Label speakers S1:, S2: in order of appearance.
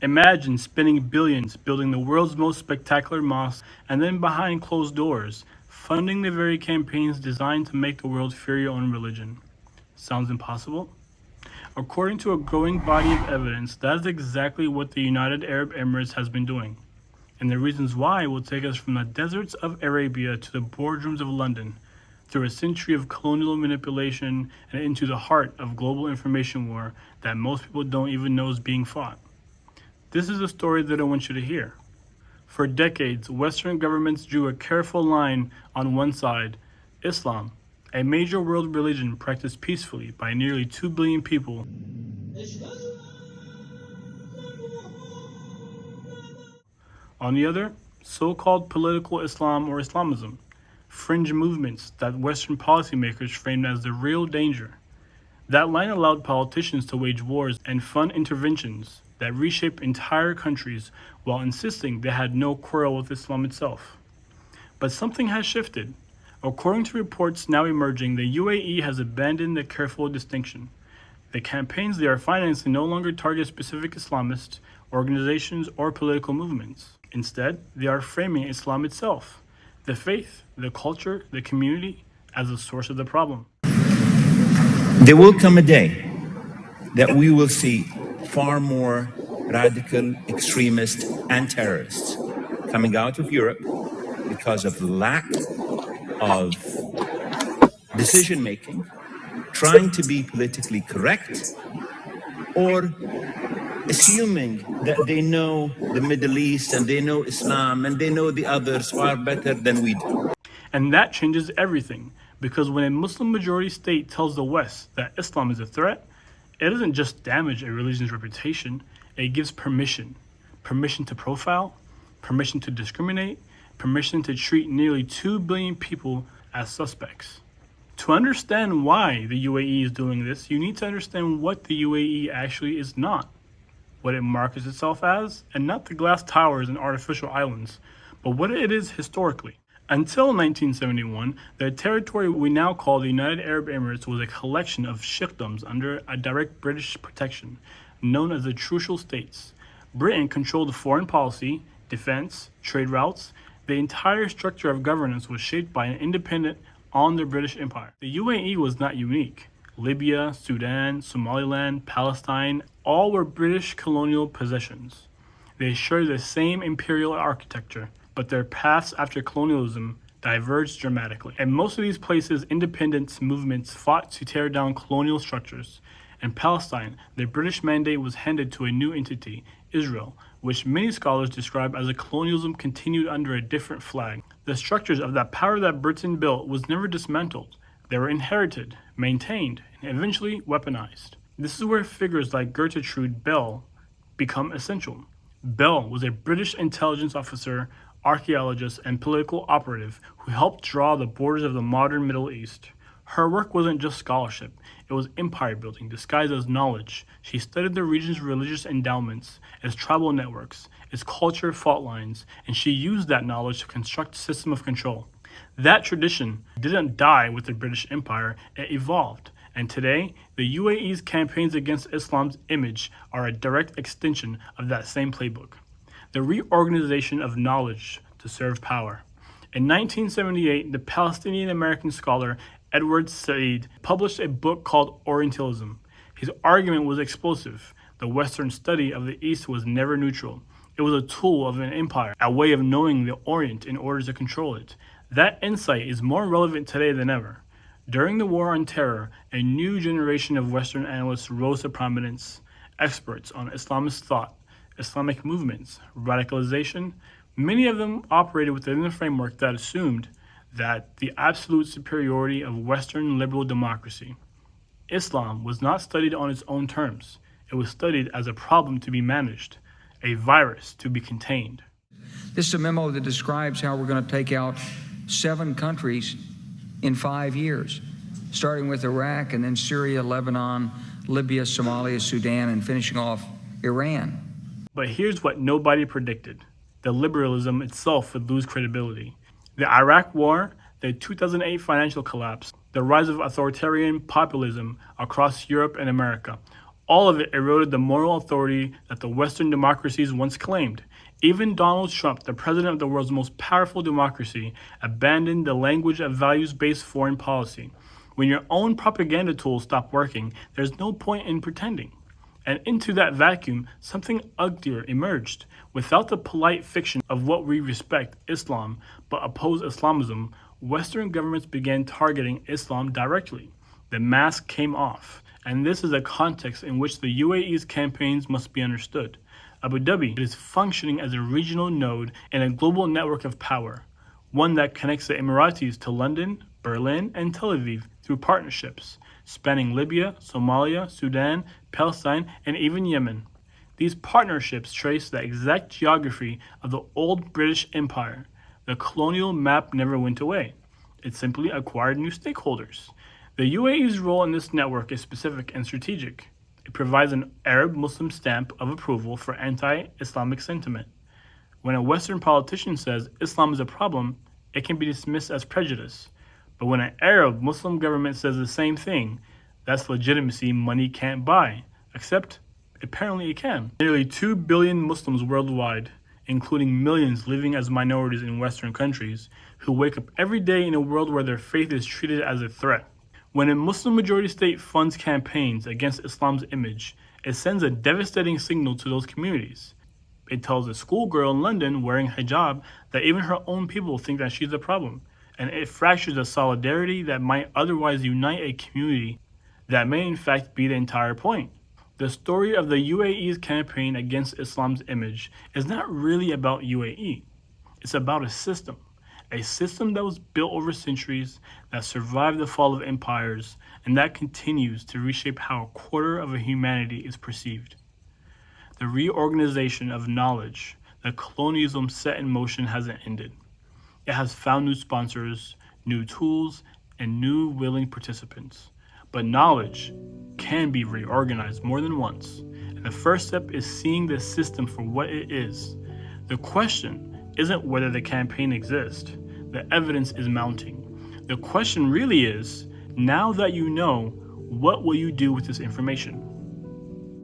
S1: Imagine spending billions building the world's most spectacular mosque and then behind closed doors, funding the very campaigns designed to make the world fear your own religion. Sounds impossible? According to a growing body of evidence, that is exactly what the United Arab Emirates has been doing. And the reasons why will take us from the deserts of Arabia to the boardrooms of London, through a century of colonial manipulation and into the heart of global information war that most people don't even know is being fought. This is a story that I want you to hear. For decades, Western governments drew a careful line on one side, Islam, a major world religion practiced peacefully by nearly 2 billion people. On the other, so-called political Islam or Islamism, fringe movements that Western policymakers framed as the real danger. That line allowed politicians to wage wars and fund interventions that reshaped entire countries while insisting they had no quarrel with Islam itself. But something has shifted. According to reports now emerging, the UAE has abandoned the careful distinction. The campaigns they are financing no longer target specific Islamist organizations or political movements. Instead, they are framing Islam itself, the faith, the culture, the community, as the source of the problem.
S2: There will come a day that we will see far more radical extremists and terrorists coming out of Europe because of lack of decision making, trying to be politically correct, or assuming that they know the Middle East and they know Islam and they know the others far better than we do.
S1: And that changes everything, because when a Muslim majority state tells the West that Islam is a threat, it doesn't just damage a religion's reputation, it gives permission. Permission to profile, permission to discriminate, permission to treat nearly 2 billion people as suspects. To understand why the UAE is doing this, you need to understand what the UAE actually is not, what it markets itself as, and not the glass towers and artificial islands, but what it is historically. Until 1971, the territory we now call the United Arab Emirates was a collection of sheikdoms under a direct British protection, known as the Trucial States. Britain controlled foreign policy, defense, trade routes. The entire structure of governance was shaped by an independent on the British Empire. The UAE was not unique. Libya, Sudan, Somaliland, Palestine, all were British colonial possessions. They shared the same imperial architecture, but their paths after colonialism diverged dramatically. In most of these places, independence movements fought to tear down colonial structures. In Palestine, the British mandate was handed to a new entity, Israel, which many scholars describe as a colonialism continued under a different flag. The structures of that power that Britain built was never dismantled. They were inherited, maintained, and eventually weaponized. This is where figures like Gertrude Bell become essential. Bell was a British intelligence officer, archaeologist, and political operative who helped draw the borders of the modern Middle East. Her work wasn't just scholarship, it was empire building disguised as knowledge. She studied the region's religious endowments, its tribal networks, its culture fault lines, and she used that knowledge to construct a system of control. That tradition didn't die with the British Empire, it evolved. And today, the UAE's campaigns against Islam's image are a direct extension of that same playbook. The reorganization of knowledge to serve power. In 1978, the Palestinian-American scholar Edward Said published a book called Orientalism. His argument was explosive. The Western study of the East was never neutral. It was a tool of an empire, a way of knowing the Orient in order to control it. That insight is more relevant today than ever. During the War on Terror, a new generation of Western analysts rose to prominence, experts on Islamist thought, Islamic movements, radicalization. Many of them operated within a framework that assumed that the absolute superiority of Western liberal democracy. Islam was not studied on its own terms. It was studied as a problem to be managed, a virus to be contained.
S3: This is a memo that describes how we're going to take out 7 countries in 5 years, starting with Iraq and then Syria, Lebanon, Libya, Somalia, Sudan, and finishing off Iran.
S1: But here's what nobody predicted. The liberalism itself would lose credibility. The Iraq War, the 2008 financial collapse, the rise of authoritarian populism across Europe and America, All of it eroded the moral authority that the Western democracies once claimed. Even Donald Trump, the president of the world's most powerful democracy, abandoned the language of values-based foreign policy. When your own propaganda tools stop working, there's no point in pretending. And into that vacuum, something uglier emerged. Without the polite fiction of what we respect Islam, but oppose Islamism, Western governments began targeting Islam directly. The mask came off. And this is a context in which the UAE's campaigns must be understood. Abu Dhabi is functioning as a regional node in a global network of power, one that connects the Emiratis to London, Berlin, and Tel Aviv through partnerships, spanning Libya, Somalia, Sudan, Palestine, and even Yemen. These partnerships trace the exact geography of the old British Empire. The colonial map never went away. It simply acquired new stakeholders. The UAE's role in this network is specific and strategic. It provides an Arab-Muslim stamp of approval for anti-Islamic sentiment. When a Western politician says Islam is a problem, it can be dismissed as prejudice. But when an Arab-Muslim government says the same thing, that's legitimacy money can't buy. Except, apparently it can. Nearly 2 billion Muslims worldwide, including millions living as minorities in Western countries, who wake up every day in a world where their faith is treated as a threat. When a Muslim-majority state funds campaigns against Islam's image, it sends a devastating signal to those communities. It tells a schoolgirl in London wearing hijab that even her own people think that she's the problem, and it fractures the solidarity that might otherwise unite a community that may in fact be the entire point. The story of the UAE's campaign against Islam's image is not really about UAE. It's about a system that was built over centuries, that survived the fall of empires, and that continues to reshape how a quarter of humanity is perceived. The reorganization of knowledge that colonialism set in motion hasn't ended. It has found new sponsors, new tools, and new willing participants. But knowledge can be reorganized more than once, and the first step is seeing the system for what it is. The question isn't whether the campaign exists. The evidence is mounting. The question really is, now that you know, what will you do with this information?